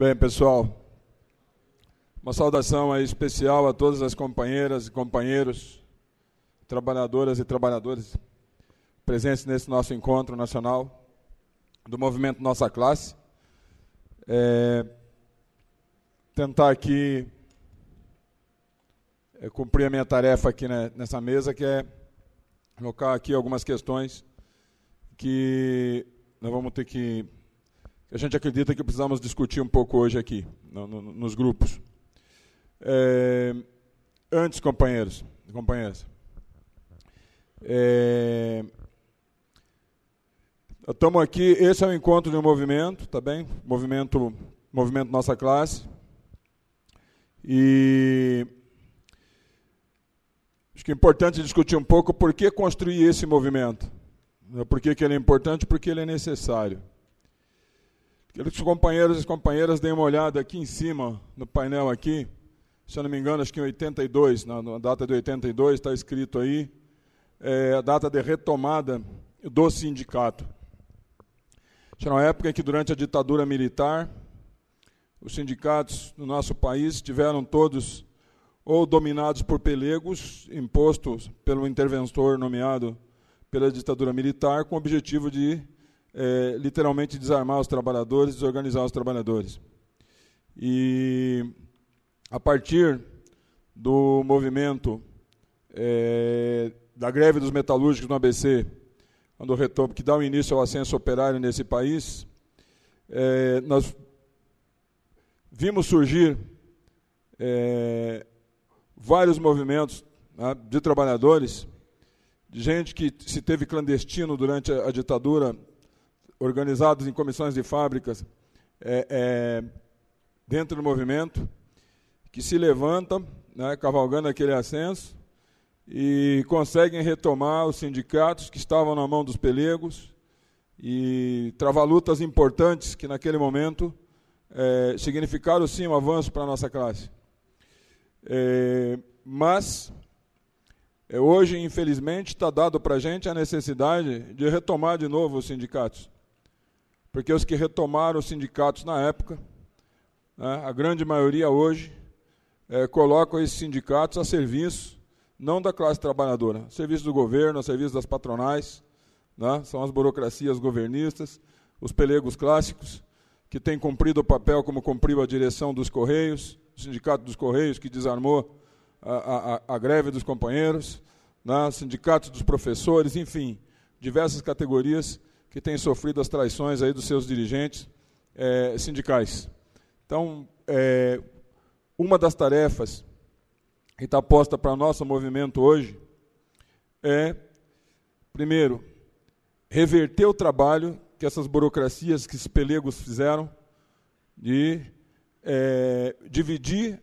Bem, pessoal, uma saudação aí especial a todas as companheiras e companheiros, trabalhadoras e trabalhadores presentes nesse nosso encontro nacional do movimento Nossa Classe. Tentar aqui cumprir a minha tarefa aqui nessa mesa, que é colocar aqui algumas questões que nós vamos ter que a gente acredita que precisamos discutir um pouco hoje aqui, nos grupos. Antes, companheiros e companheiras, estamos aqui, esse é o encontro de um movimento, tá bem? Movimento Nossa Classe. E acho que é importante discutir um pouco por que construir esse movimento. Por que ele é importante? Porque ele é necessário. Quero que os companheiros e companheiras deem uma olhada aqui em cima, no painel aqui, se eu não me engano, acho que em 82, na data de 82, está escrito aí, a data de retomada do sindicato. Era uma época em que, durante a ditadura militar, os sindicatos no nosso país estiveram todos ou dominados por pelegos, impostos pelo interventor nomeado pela ditadura militar, com o objetivo de literalmente desarmar os trabalhadores, desorganizar os trabalhadores. E a partir do movimento da greve dos metalúrgicos no ABC, quando que dá o início ao ascenso operário nesse país, nós vimos surgir vários movimentos, né, de trabalhadores, de gente que se teve clandestino durante a ditadura, organizados em comissões de fábricas dentro do movimento, que se levantam, né, cavalgando aquele ascenso, e conseguem retomar os sindicatos que estavam na mão dos pelegos e travar lutas importantes que, naquele momento, significaram, sim, um avanço para a nossa classe. Mas, hoje, infelizmente, está dado para a gente a necessidade de retomar de novo os sindicatos. Porque os que retomaram os sindicatos na época, né, a grande maioria hoje, colocam esses sindicatos a serviço, não da classe trabalhadora, a serviço do governo, a serviço das patronais, né, são as burocracias governistas, os pelegos clássicos, que têm cumprido o papel como cumpriu a direção dos Correios, o Sindicato dos Correios, que desarmou a greve dos companheiros, né, sindicatos dos professores, enfim, diversas categorias que têm sofrido as traições aí dos seus dirigentes sindicais. Então, uma das tarefas que está posta para o nosso movimento hoje é, primeiro, reverter o trabalho que essas burocracias, que esses pelegos fizeram, de dividir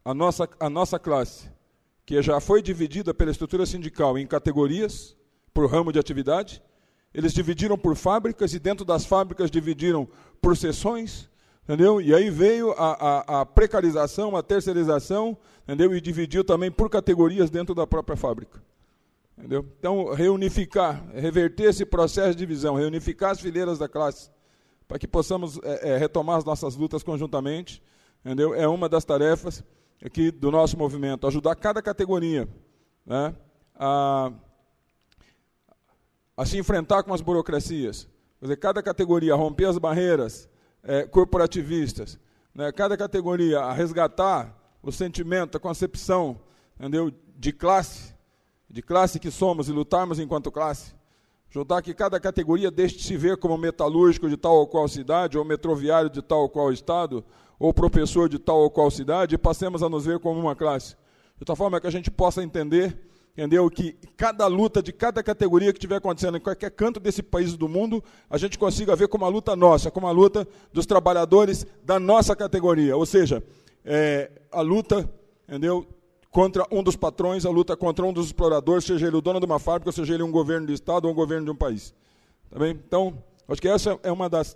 a nossa classe, que já foi dividida pela estrutura sindical em categorias, por ramo de atividade. Eles dividiram por fábricas e, dentro das fábricas, dividiram por seções, entendeu? E aí veio a precarização, a terceirização, entendeu? E dividiu também por categorias dentro da própria fábrica. Entendeu? Então, reunificar, reverter esse processo de divisão, reunificar as fileiras da classe, para que possamos retomar as nossas lutas conjuntamente, entendeu? É uma das tarefas aqui do nosso movimento, ajudar cada categoria, né, a se enfrentar com as burocracias. Quer dizer, cada categoria a romper as barreiras corporativistas, né, cada categoria a resgatar o sentimento, a concepção, entendeu, de classe que somos e lutarmos enquanto classe. Ajudar que cada categoria deixe de se ver como metalúrgico de tal ou qual cidade, ou metroviário de tal ou qual estado, ou professor de tal ou qual cidade, e passemos a nos ver como uma classe. De tal forma que a gente possa entender, entendeu, que cada luta de cada categoria que estiver acontecendo em qualquer canto desse país do mundo, a gente consiga ver como uma luta nossa, como a luta dos trabalhadores da nossa categoria. Ou seja, a luta, entendeu, contra um dos patrões, a luta contra um dos exploradores, seja ele o dono de uma fábrica, seja ele um governo de estado ou um governo de um país. Tá bem? Então, acho que essa é uma das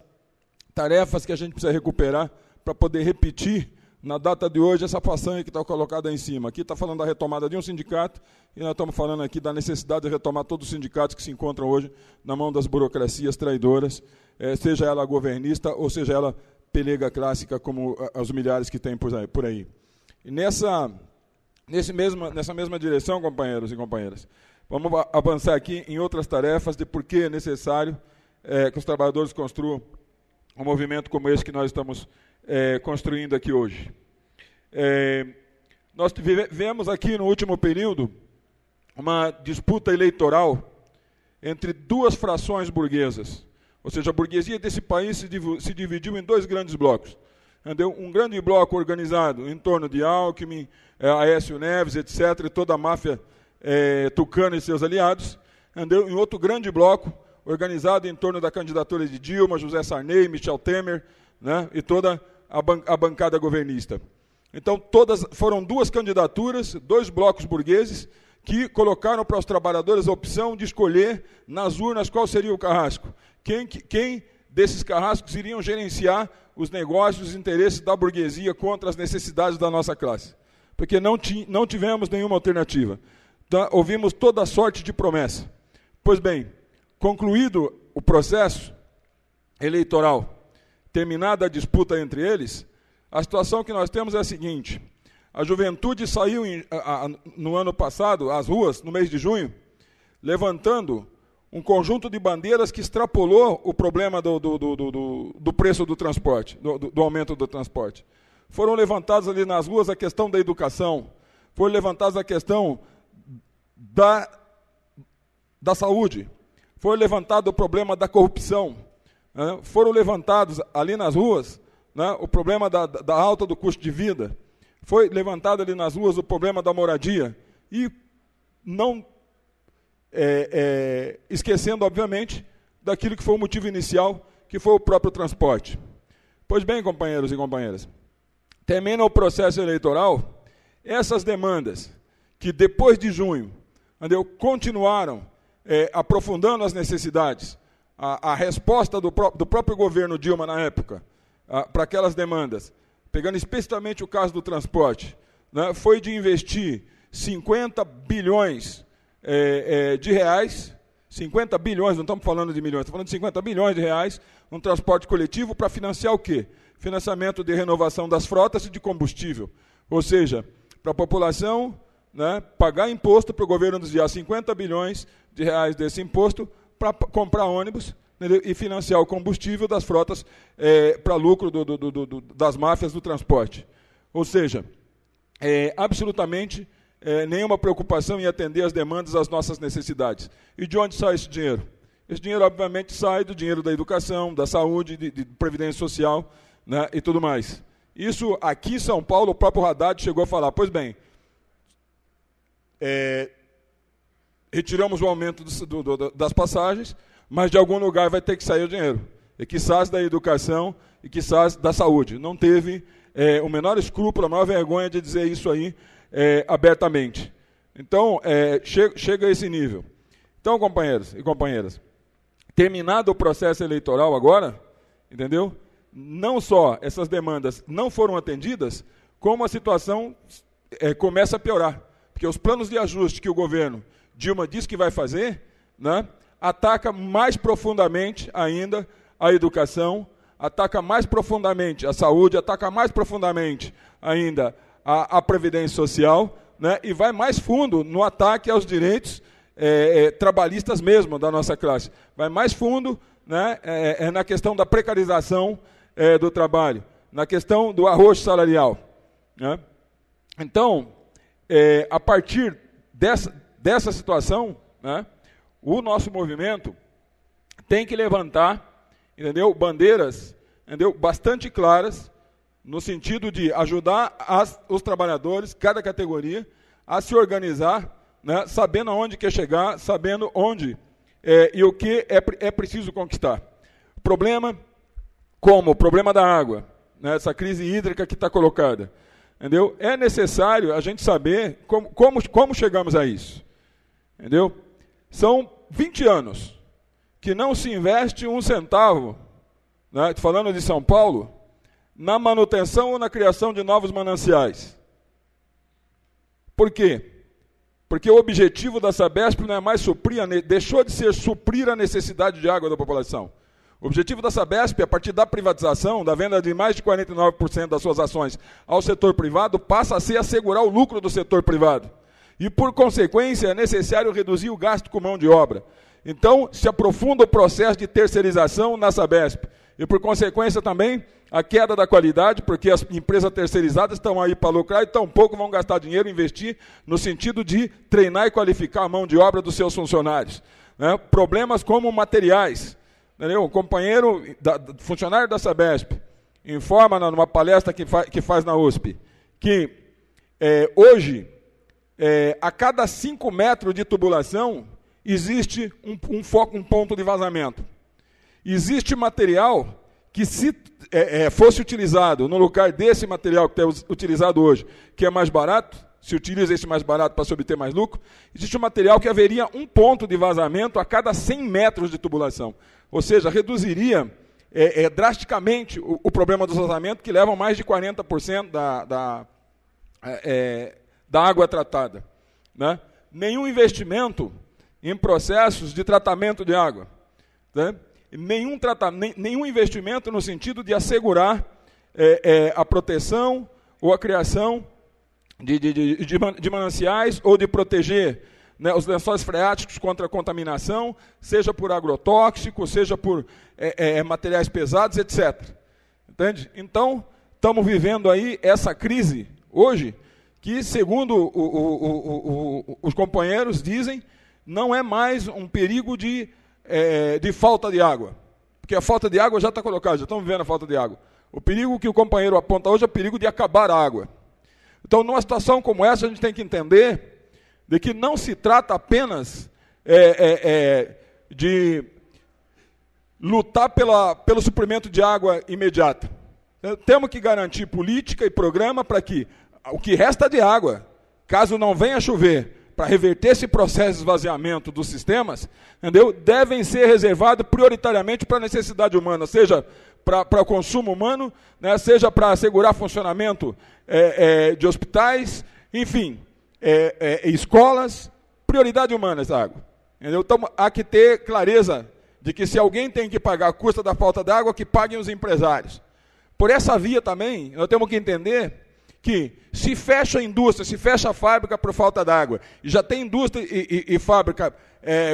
tarefas que a gente precisa recuperar para poder repetir, na data de hoje, essa façanha que está colocada aí em cima. Aqui está falando da retomada de um sindicato, e nós estamos falando aqui da necessidade de retomar todos os sindicatos que se encontram hoje na mão das burocracias traidoras, seja ela governista ou seja ela pelega clássica como os milhares que tem por aí. E nessa mesma direção, companheiros e companheiras, vamos avançar aqui em outras tarefas de por que é necessário que os trabalhadores construam um movimento como esse que nós estamos construindo aqui hoje. Nós vivemos aqui no último período uma disputa eleitoral entre duas frações burguesas. Ou seja, a burguesia desse país se dividiu em dois grandes blocos. Entendeu? Um grande bloco organizado em torno de Alckmin, Aécio Neves, etc., e toda a máfia tucana e seus aliados. Entendeu? E outro grande bloco organizado em torno da candidatura de Dilma, José Sarney, Michel Temer, né, e toda a bancada governista. Então, foram duas candidaturas, dois blocos burgueses, que colocaram para os trabalhadores a opção de escolher nas urnas qual seria o carrasco. Quem desses carrascos iriam gerenciar os negócios, os interesses da burguesia contra as necessidades da nossa classe. Porque não tivemos nenhuma alternativa. Então, ouvimos toda sorte de promessa. Pois bem, concluído o processo eleitoral, terminada a disputa entre eles, a situação que nós temos é a seguinte: a juventude saiu no ano passado às ruas, no mês de junho, levantando um conjunto de bandeiras que extrapolou o problema do preço do transporte, do aumento do transporte. Foram levantadas ali nas ruas a questão da educação, foi levantada a questão da saúde, foi levantado o problema da corrupção, né? Foram levantados ali nas ruas, né, o problema da alta do custo de vida, foi levantado ali nas ruas o problema da moradia, e não esquecendo, obviamente, daquilo que foi o motivo inicial, que foi o próprio transporte. Pois bem, companheiros e companheiras, termina o processo eleitoral, essas demandas, que depois de junho, continuaram aprofundando as necessidades, a resposta do próprio governo Dilma na época, para aquelas demandas, pegando especificamente o caso do transporte, né, foi de investir 50 bilhões de reais, 50 bilhões, não estamos falando de milhões, estamos falando de 50 bilhões de reais, no transporte coletivo para financiar o quê? Financiamento de renovação das frotas e de combustível. Ou seja, para a população, né, pagar imposto para o governo desviar 50 bilhões de reais desse imposto para comprar ônibus, entendeu? E financiar o combustível das frotas para lucro das máfias do transporte. Ou seja, absolutamente nenhuma preocupação em atender as demandas, às nossas necessidades. E de onde sai esse dinheiro? Esse dinheiro, obviamente, sai do dinheiro da educação, da saúde, de previdência social, né, e tudo mais. Isso, aqui em São Paulo, o próprio Haddad chegou a falar: pois bem, retiramos o aumento das passagens, mas de algum lugar vai ter que sair o dinheiro. E quizás da educação e quizás da saúde. Não teve o menor escrúpulo, a maior vergonha de dizer isso aí abertamente. Então, chega a esse nível. Então, companheiros e companheiras, terminado o processo eleitoral agora, entendeu? Não só essas demandas não foram atendidas, como a situação começa a piorar. Porque os planos de ajuste que o governo Dilma disse que vai fazer, né, ataca mais profundamente ainda a educação, ataca mais profundamente a saúde, ataca mais profundamente ainda a previdência social, né, e vai mais fundo no ataque aos direitos trabalhistas mesmo da nossa classe. Vai mais fundo, né, na questão da precarização do trabalho, na questão do arrojo salarial, né. Então, a partir dessa situação, né, o nosso movimento tem que levantar, entendeu, bandeiras, entendeu, bastante claras, no sentido de ajudar os trabalhadores, cada categoria, a se organizar, né, sabendo aonde quer chegar, sabendo onde e o que é preciso conquistar. Problema como o problema da água, né, essa crise hídrica que está colocada. Entendeu? É necessário a gente saber como chegamos a isso. Entendeu? São 20 anos que não se investe um centavo, né, falando de São Paulo, na manutenção ou na criação de novos mananciais. Por quê? Porque o objetivo da Sabesp não é mais deixou de ser suprir a necessidade de água da população. O objetivo da Sabesp, a partir da privatização, da venda de mais de 49% das suas ações ao setor privado, passa a ser assegurar o lucro do setor privado. E, por consequência, é necessário reduzir o gasto com mão de obra. Então, se aprofunda o processo de terceirização na Sabesp. E, por consequência, também, a queda da qualidade, porque as empresas terceirizadas estão aí para lucrar e tampouco vão gastar dinheiro e investir no sentido de treinar e qualificar a mão de obra dos seus funcionários. Né? Problemas como materiais. Entendeu? O companheiro, funcionário da Sabesp, informa numa palestra que faz na USP, que hoje, a cada 5 metros de tubulação, existe um ponto de vazamento. Existe material que, se fosse utilizado no lugar desse material que é utilizado hoje, que é mais barato, se utiliza esse mais barato para se obter mais lucro, existe um material que haveria um ponto de vazamento a cada 100 metros de tubulação. Ou seja, reduziria drasticamente o problema dos vazamentos, que levam mais de 40% da água tratada. Né? Nenhum investimento em processos de tratamento de água. Né? Nenhum investimento no sentido de assegurar a proteção ou a criação de mananciais ou de proteger, né, os lençóis freáticos contra a contaminação, seja por agrotóxico, seja por materiais pesados, etc. Entende? Então, estamos vivendo aí essa crise hoje, que, segundo os companheiros dizem, não é mais um perigo de falta de água. Porque a falta de água já está colocada, já estamos vivendo a falta de água. O perigo que o companheiro aponta hoje é o perigo de acabar a água. Então, numa situação como essa, a gente tem que entender de que não se trata apenas de lutar pelo suprimento de água imediata. Temos que garantir política e programa para que o que resta de água, caso não venha chover, para reverter esse processo de esvaziamento dos sistemas, entendeu? Devem ser reservados prioritariamente para a necessidade humana, seja para o consumo humano, né, seja para assegurar funcionamento de hospitais, enfim, escolas, prioridade humana essa água. Entendeu? Então, há que ter clareza de que, se alguém tem que pagar a custa da falta de água, que paguem os empresários. Por essa via também, nós temos que entender que, se fecha a indústria, se fecha a fábrica por falta d'água, e já tem indústria e fábrica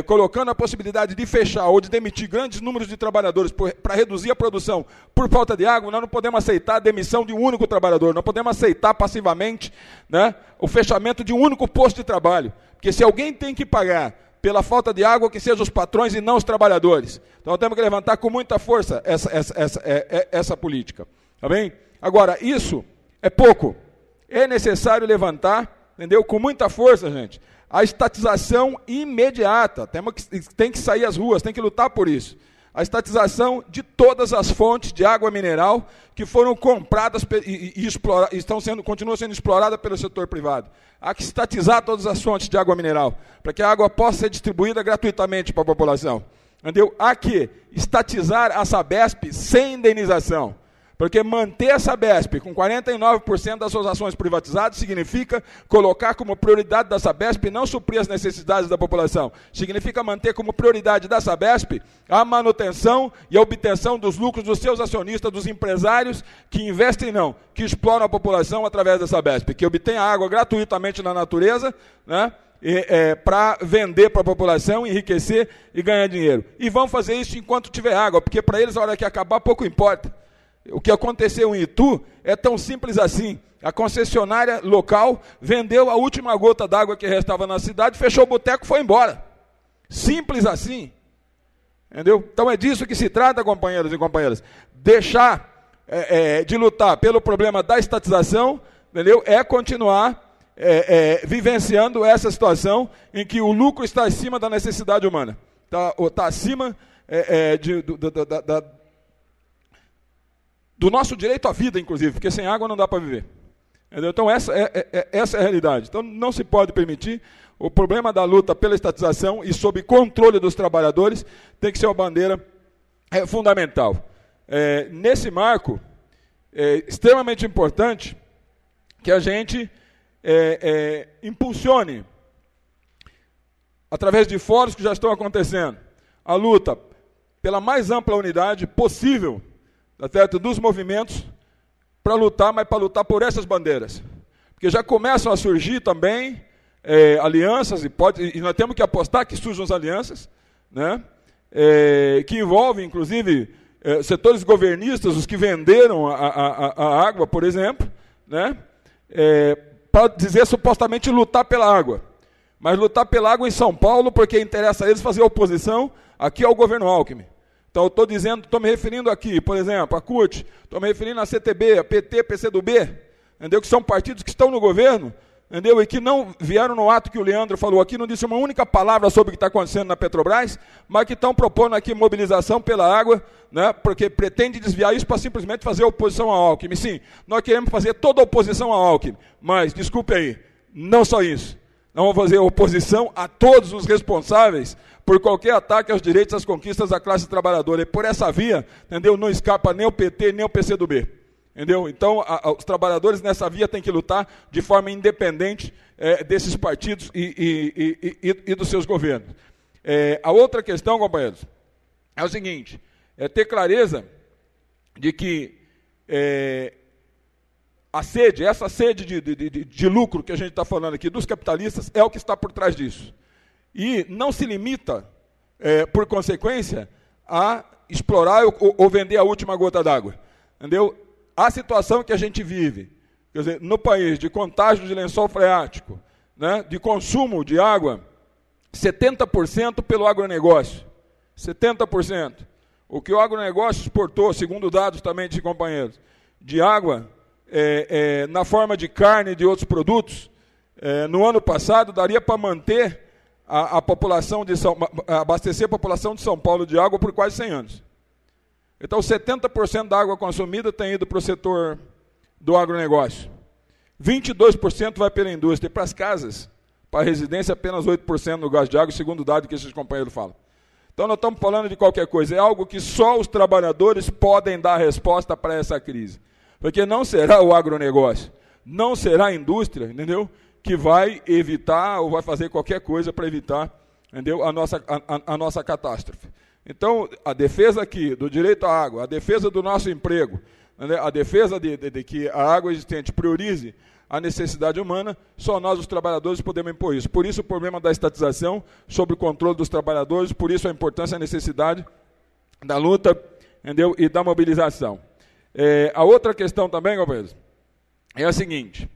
colocando a possibilidade de fechar ou de demitir grandes números de trabalhadores para reduzir a produção por falta de água, nós não podemos aceitar a demissão de um único trabalhador, não podemos aceitar passivamente, né, o fechamento de um único posto de trabalho, porque, se alguém tem que pagar pela falta de água, que sejam os patrões e não os trabalhadores. Então, nós temos que levantar com muita força essa política. Tá bem? Agora, isso é pouco. É necessário levantar, entendeu? Com muita força, gente, a estatização imediata. Tem que sair às ruas, tem que lutar por isso. A estatização de todas as fontes de água mineral que foram compradas e continuam sendo exploradas pelo setor privado. Há que estatizar todas as fontes de água mineral, para que a água possa ser distribuída gratuitamente para a população. Entendeu? Há que estatizar a Sabesp sem indenização. Porque manter a Sabesp com 49% das suas ações privatizadas significa colocar como prioridade da Sabesp não suprir as necessidades da população. Significa manter como prioridade da Sabesp a manutenção e a obtenção dos lucros dos seus acionistas, dos empresários que investem que exploram a população através da Sabesp, que obtém a água gratuitamente na natureza, né, para vender para a população, enriquecer e ganhar dinheiro. E vão fazer isso enquanto tiver água, porque para eles, a hora que acabar, pouco importa. O que aconteceu em Itu é tão simples assim. A concessionária local vendeu a última gota d'água que restava na cidade, fechou o boteco e foi embora. Simples assim. Entendeu? Então é disso que se trata, companheiros e companheiras. Deixar de lutar pelo problema da estatização, entendeu? É continuar vivenciando essa situação em que o lucro está acima da necessidade humana. Está acima do nosso direito à vida, inclusive, porque sem água não dá para viver. Entendeu? Então, essa é a realidade. Então, não se pode permitir. O problema da luta pela estatização e sob controle dos trabalhadores tem que ser uma bandeira fundamental. Nesse marco, é extremamente importante que a gente impulsione, através de fóruns que já estão acontecendo, a luta pela mais ampla unidade possível, tá certo, dos movimentos para lutar, mas para lutar por essas bandeiras. Porque já começam a surgir também alianças, e nós temos que apostar que surjam as alianças, né, que envolvem, inclusive, setores governistas, os que venderam a água, por exemplo, né, para dizer supostamente lutar pela água. Mas lutar pela água em São Paulo, porque interessa a eles fazer oposição aqui ao governo Alckmin. Então, eu estou me referindo aqui, por exemplo, a CUT, estou me referindo à CTB, a PT, PCdoB, entendeu? Que são partidos que estão no governo, entendeu? E que não vieram no ato que o Leandro falou aqui, não disse uma única palavra sobre o que está acontecendo na Petrobras, mas que estão propondo aqui mobilização pela água, né? Porque pretende desviar isso para simplesmente fazer oposição ao Alckmin. Sim, nós queremos fazer toda a oposição ao Alckmin, mas, desculpe aí, não só isso. Nós vamos fazer oposição a todos os responsáveis por qualquer ataque aos direitos e às conquistas da classe trabalhadora. E por essa via, entendeu, não escapa nem o PT, nem o PCdoB. Entendeu? Então, os trabalhadores nessa via têm que lutar de forma independente desses partidos e dos seus governos. A outra questão, companheiros, é o seguinte, ter clareza de que essa sede de lucro que a gente está falando aqui dos capitalistas é o que está por trás disso. E não se limita, por consequência, a explorar ou vender a última gota d'água. Entendeu? A situação que a gente vive, quer dizer, no país, de contágio de lençol freático, né, de consumo de água, 70% pelo agronegócio. 70%. O que o agronegócio exportou, segundo dados também de companheiros, de água, na forma de carne e de outros produtos, no ano passado, daria para manter a população abastecer a população de São Paulo de água por quase 100 anos. Então, 70% da água consumida tem ido para o setor do agronegócio. 22% vai pela indústria. E para as casas, para a residência, apenas 8% no gasto de água, segundo o dado que esses companheiros falam. Então, nós estamos falando de qualquer coisa. É algo que só os trabalhadores podem dar resposta para essa crise. Porque não será o agronegócio, não será a indústria, entendeu, que vai evitar ou vai fazer qualquer coisa para evitar, entendeu, a nossa catástrofe. Então, a defesa aqui do direito à água, a defesa do nosso emprego, entendeu, a defesa de que a água existente priorize a necessidade humana, só nós, os trabalhadores, podemos impor isso. Por isso, o problema da estatização sobre o controle dos trabalhadores, por isso a importância e a necessidade da luta, entendeu, e da mobilização. A outra questão também, companheiros, é a seguinte,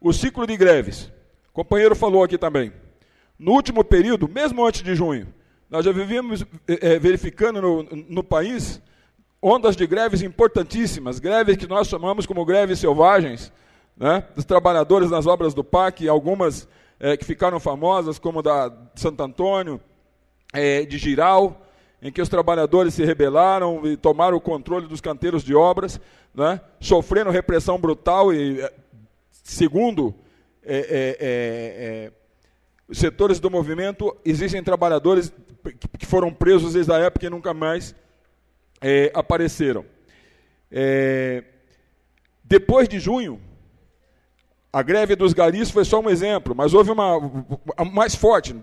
o ciclo de greves, o companheiro falou aqui também, no último período, mesmo antes de junho, nós já vivíamos verificando no país ondas de greves importantíssimas, greves que nós chamamos como greves selvagens, né, dos trabalhadores nas obras do PAC, algumas que ficaram famosas, como da de Santo Antônio, de Giral, em que os trabalhadores se rebelaram e tomaram o controle dos canteiros de obras, né, sofrendo repressão brutal e, segundo os setores do movimento, existem trabalhadores que foram presos desde a época e nunca mais apareceram. Depois de junho, a greve dos garis foi só um exemplo, mas houve uma mais forte,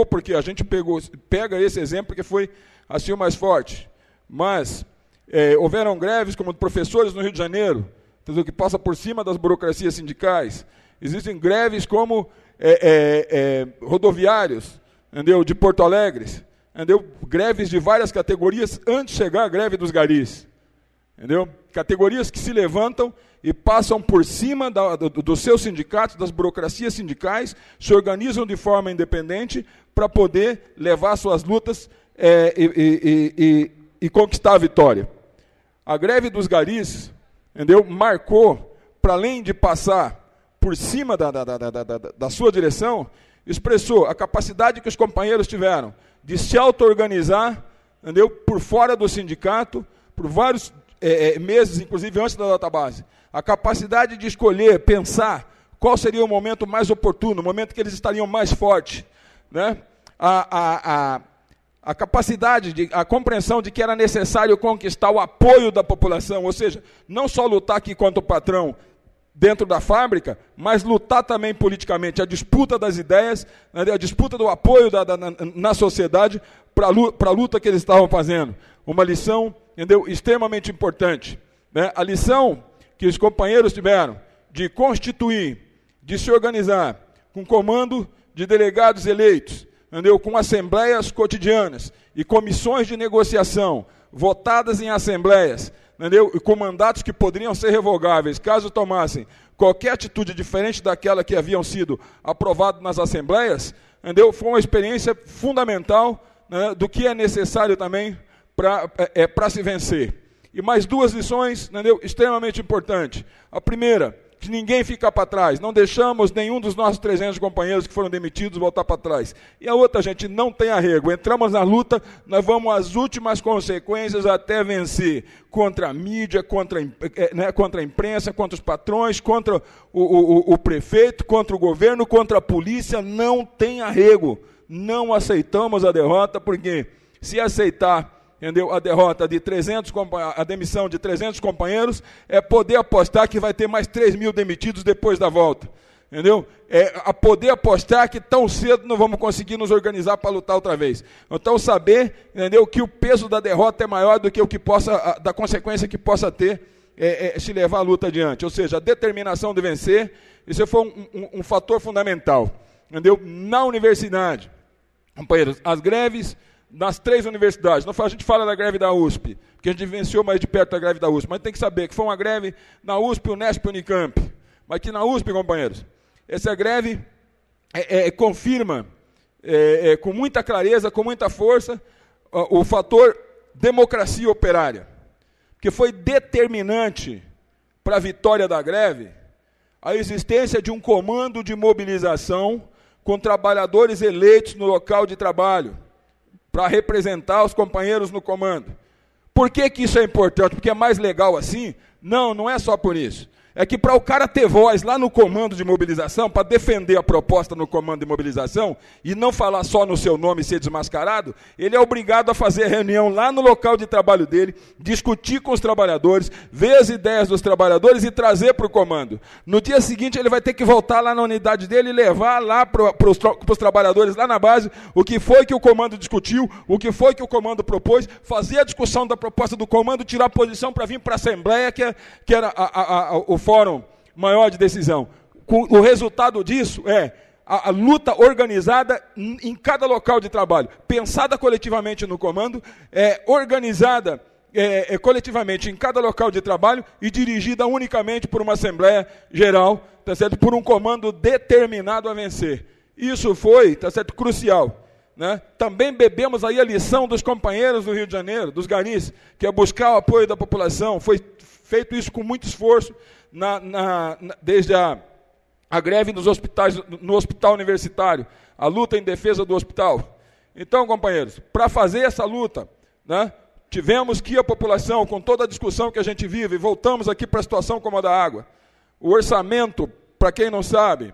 porque a gente pega esse exemplo porque foi assim o mais forte, mas houveram greves como de professores no Rio de Janeiro, entendeu, que passa por cima das burocracias sindicais, existem greves como rodoviários, entendeu, de Porto Alegre, entendeu, greves de várias categorias antes de chegar a greve dos garis, entendeu, categorias que se levantam e passam por cima dos seus sindicatos, das burocracias sindicais, se organizam de forma independente para poder levar suas lutas e conquistar a vitória. A greve dos garis, entendeu, marcou, para além de passar por cima da sua direção, expressou a capacidade que os companheiros tiveram de se auto-organizar, entendeu, por fora do sindicato, por vários meses, inclusive antes da database. A capacidade de escolher, pensar qual seria o momento mais oportuno, o momento que eles estariam mais fortes, né? A capacidade, a compreensão de que era necessário conquistar o apoio da população, ou seja, não só lutar aqui contra o patrão, dentro da fábrica, mas lutar também politicamente, a disputa das ideias, a disputa do apoio na sociedade para a luta que eles estavam fazendo. Uma lição, entendeu, extremamente importante. Né? A lição que os companheiros tiveram de constituir, de se organizar com comando de delegados eleitos, entendeu? Com assembleias cotidianas e comissões de negociação votadas em assembleias, entendeu? E com mandatos que poderiam ser revogáveis caso tomassem qualquer atitude diferente daquela que haviam sido aprovadas nas assembleias, entendeu? Foi uma experiência fundamental, né, do que é necessário também para se vencer. E mais duas lições, entendeu, extremamente importantes. A primeira, que ninguém fica para trás, não deixamos nenhum dos nossos 300 companheiros que foram demitidos voltar para trás. E a outra, gente, não tem arrego, entramos na luta, nós vamos às últimas consequências até vencer, contra a mídia, contra a imprensa, contra os patrões, contra o prefeito, contra o governo, contra a polícia, não tem arrego, não aceitamos a derrota, porque se aceitar, entendeu, a derrota de 300, a demissão de 300 companheiros, é poder apostar que vai ter mais 3.000 demitidos depois da volta. Entendeu? É a poder apostar que tão cedo não vamos conseguir nos organizar para lutar outra vez. Então saber, entendeu, que o peso da derrota é maior do que o que possa, da consequência que possa ter se levar a luta adiante. Ou seja, a determinação de vencer, isso foi um fator fundamental. Entendeu? Na universidade, companheiros, as greves nas 3 universidades. A gente fala da greve da USP, porque a gente vivenciou mais de perto a greve da USP, mas tem que saber que foi uma greve na USP, Unesp e Unicamp. Mas que na USP, companheiros, essa greve confirma com muita clareza, com muita força, o fator democracia operária, porque foi determinante para a vitória da greve a existência de um comando de mobilização com trabalhadores eleitos no local de trabalho, para representar os companheiros no comando. Por que isso é importante? Porque é mais legal assim? Não, não é só por isso. É que para o cara ter voz lá no comando de mobilização, para defender a proposta no comando de mobilização, e não falar só no seu nome e ser desmascarado, ele é obrigado a fazer reunião lá no local de trabalho dele, discutir com os trabalhadores, ver as ideias dos trabalhadores e trazer para o comando. No dia seguinte ele vai ter que voltar lá na unidade dele e levar lá para os trabalhadores lá na base o que foi que o comando discutiu, o que foi que o comando propôs, fazer a discussão da proposta do comando, tirar a posição para vir para a Assembleia, que era o fórum maior de decisão. O resultado disso é a luta organizada em cada local de trabalho, pensada coletivamente no comando, organizada coletivamente em cada local de trabalho e dirigida unicamente por uma Assembleia Geral, tá certo? Por um comando determinado a vencer. Isso foi, tá certo, crucial. Né? Também bebemos aí a lição dos companheiros do Rio de Janeiro, dos garis, que é buscar o apoio da população. Foi feito isso com muito esforço, desde a greve nos hospitais, no hospital universitário, a luta em defesa do hospital. Então, companheiros, para fazer essa luta, né, tivemos que a população, com toda a discussão que a gente vive, voltamos aqui para a situação como a da água. O orçamento, para quem não sabe,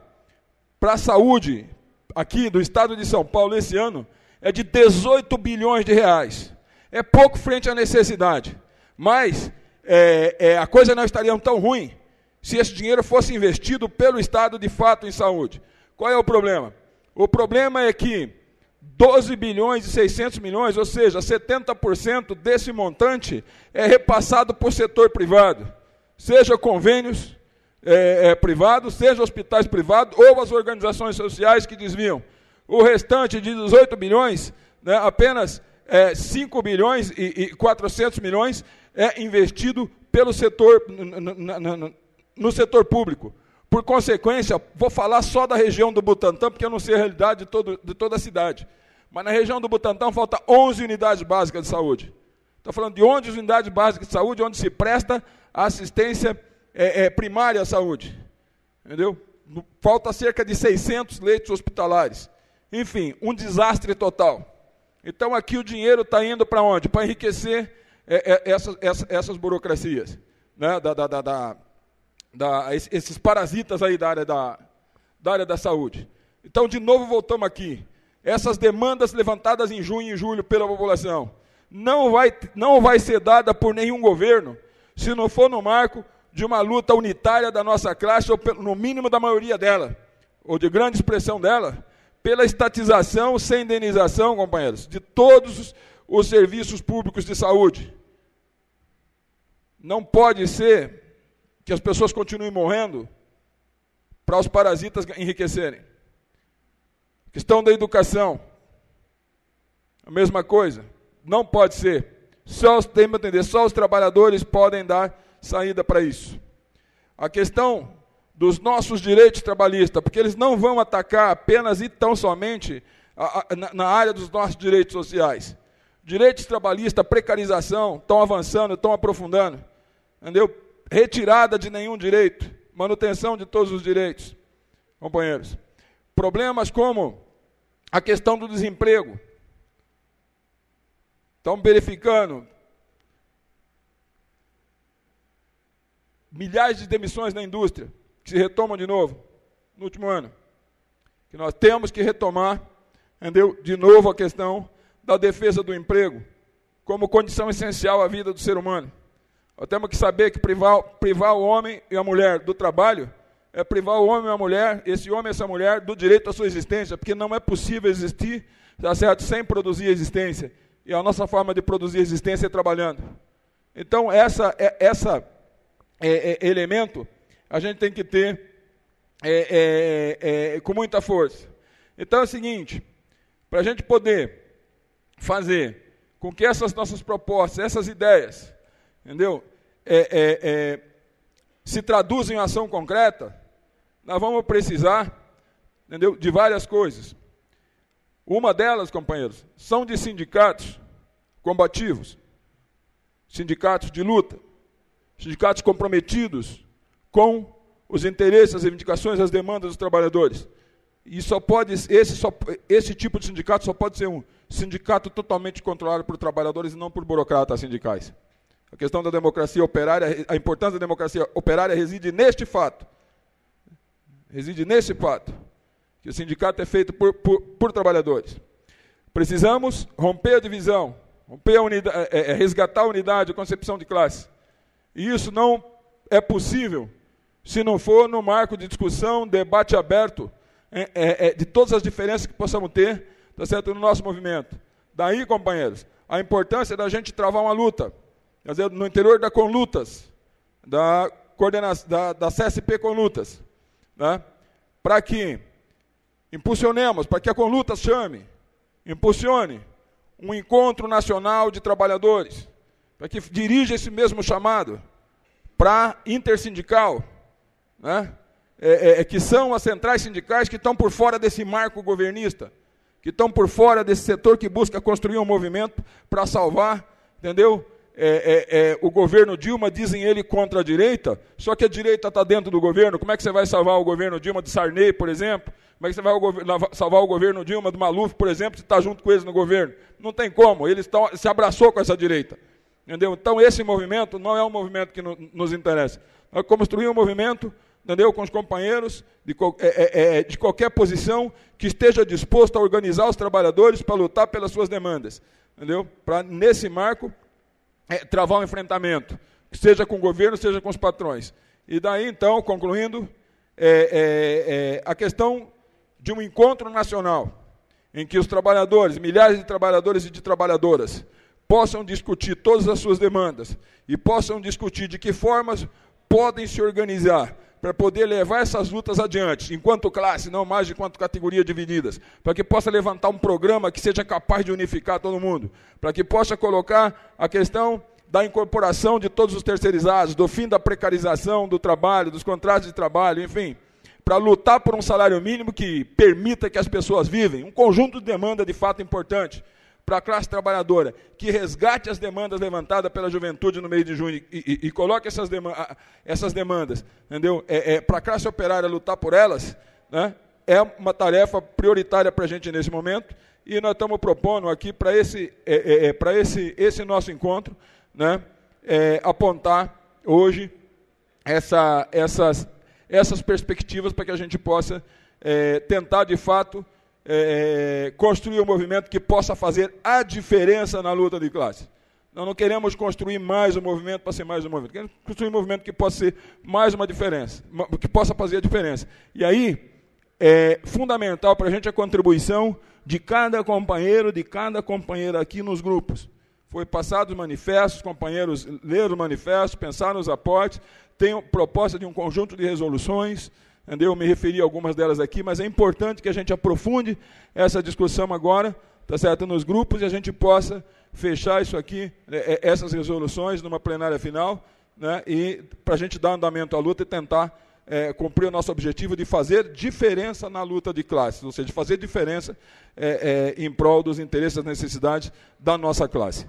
para a saúde, aqui do estado de São Paulo, esse ano, é de 18 bilhões de reais. É pouco frente à necessidade, mas a coisa não estaria tão ruim se esse dinheiro fosse investido pelo Estado, de fato, em saúde. Qual é o problema? O problema é que 12 bilhões e 600 milhões, ou seja, 70% desse montante é repassado por setor privado, seja convênios privados, seja hospitais privados ou as organizações sociais que desviam. O restante de 18 bilhões, né, apenas 5 bilhões e 400 milhões é investido pelo setor, no setor público. Por consequência, vou falar só da região do Butantã, porque eu não sei a realidade de toda a cidade. Mas na região do Butantã falta 11 unidades básicas de saúde. Estou falando de 11 unidades básicas de saúde, onde se presta a assistência primária à saúde. Entendeu? Falta cerca de 600 leitos hospitalares. Enfim, um desastre total. Então aqui o dinheiro está indo para onde? Para enriquecer essas burocracias, né? Esses parasitas aí da área da saúde. Então, de novo, voltamos aqui. Essas demandas levantadas em junho e julho pela população não vai ser dada por nenhum governo se não for no marco de uma luta unitária da nossa classe, ou no mínimo da maioria dela, ou de grande expressão dela, pela estatização sem indenização, companheiros, de todos os serviços públicos de saúde. Não pode ser que as pessoas continuem morrendo para os parasitas enriquecerem. Questão da educação, a mesma coisa. Não pode ser. Só os trabalhadores podem dar saída para isso. A questão dos nossos direitos trabalhistas, porque eles não vão atacar apenas e tão somente na área dos nossos direitos sociais. Direitos trabalhistas, precarização, estão avançando, estão aprofundando. Entendeu? Retirada de nenhum direito, manutenção de todos os direitos. Companheiros, problemas como a questão do desemprego. Estão verificando milhares de demissões na indústria, que se retomam de novo no último ano. Que nós temos que retomar, entendeu? De novo a questão da defesa do emprego, como condição essencial à vida do ser humano. Nós temos que saber que privar o homem e a mulher do trabalho é privar o homem e a mulher, esse homem e essa mulher, do direito à sua existência, porque não é possível existir, tá certo, sem produzir existência. E a nossa forma de produzir existência é trabalhando. Então, esse elemento a gente tem que ter com muita força. Então é o seguinte, para a gente poder fazer com que essas nossas propostas, essas ideias, entendeu, se traduzam em ação concreta, nós vamos precisar, entendeu, de várias coisas. Uma delas, companheiros, são de sindicatos combativos, sindicatos de luta, sindicatos comprometidos com os interesses, as reivindicações, as demandas dos trabalhadores. E esse tipo de sindicato só pode ser um sindicato totalmente controlado por trabalhadores e não por burocratas sindicais. A questão da democracia operária, a importância da democracia operária reside neste fato. Reside nesse fato, que o sindicato é feito por trabalhadores. Precisamos romper a divisão, resgatar a unidade, a concepção de classe. E isso não é possível se não for no marco de discussão, debate aberto, de todas as diferenças que possamos ter, tá certo, no nosso movimento. Daí, companheiros, a importância da gente travar uma luta, quer dizer, no interior da Conlutas, da CSP Conlutas, né, para que impulsionemos, para que a Conlutas impulsione um encontro nacional de trabalhadores, para que dirija esse mesmo chamado para intersindical, né, que são as centrais sindicais que estão por fora desse marco governista, que estão por fora desse setor que busca construir um movimento para salvar, entendeu? O governo Dilma, dizem ele, contra a direita, só que a direita está dentro do governo. Como é que você vai salvar o governo Dilma de Sarney, por exemplo? Como é que você vai salvar o governo Dilma do Maluf, por exemplo, se está junto com eles no governo? Não tem como, eles se abraçou com essa direita. Entendeu? Então, esse movimento não é um movimento que nos interessa. Nós construímos um movimento, entendeu, com os companheiros de qualquer posição que esteja disposto a organizar os trabalhadores para lutar pelas suas demandas. Entendeu? Para, nesse marco, travar um enfrentamento, seja com o governo, seja com os patrões. E daí, então, concluindo, a questão de um encontro nacional, em que os trabalhadores, milhares de trabalhadores e de trabalhadoras, possam discutir todas as suas demandas e possam discutir de que formas podem se organizar para poder levar essas lutas adiante, enquanto classe, não mais enquanto categorias divididas, para que possa levantar um programa que seja capaz de unificar todo mundo, para que possa colocar a questão da incorporação de todos os terceirizados, do fim da precarização do trabalho, dos contratos de trabalho, enfim, para lutar por um salário mínimo que permita que as pessoas vivem, um conjunto de demanda de fato importante para a classe trabalhadora, que resgate as demandas levantadas pela juventude no mês de junho e coloque essas demandas, entendeu? Para a classe operária lutar por elas, né? É uma tarefa prioritária para a gente nesse momento, e nós estamos propondo aqui para esse nosso encontro, né? Apontar hoje essas perspectivas para que a gente possa tentar, de fato, construir um movimento que possa fazer a diferença na luta de classe. Nós não queremos construir mais um movimento para ser mais um movimento. Queremos construir um movimento que possa ser mais uma diferença, que possa fazer a diferença. E aí, é fundamental para a gente a contribuição de cada companheiro, de cada companheira aqui nos grupos. Foi passado os manifestos, os companheiros leram o manifesto, pensaram nos aportes, tem proposta de um conjunto de resoluções, entendeu? Eu me referi a algumas delas aqui, mas é importante que a gente aprofunde essa discussão agora, tá certo, nos grupos, e a gente possa fechar isso aqui, essas resoluções, numa plenária final, né, e para a gente dar andamento à luta e tentar cumprir o nosso objetivo de fazer diferença na luta de classes, ou seja, fazer diferença em prol dos interesses e das necessidades da nossa classe.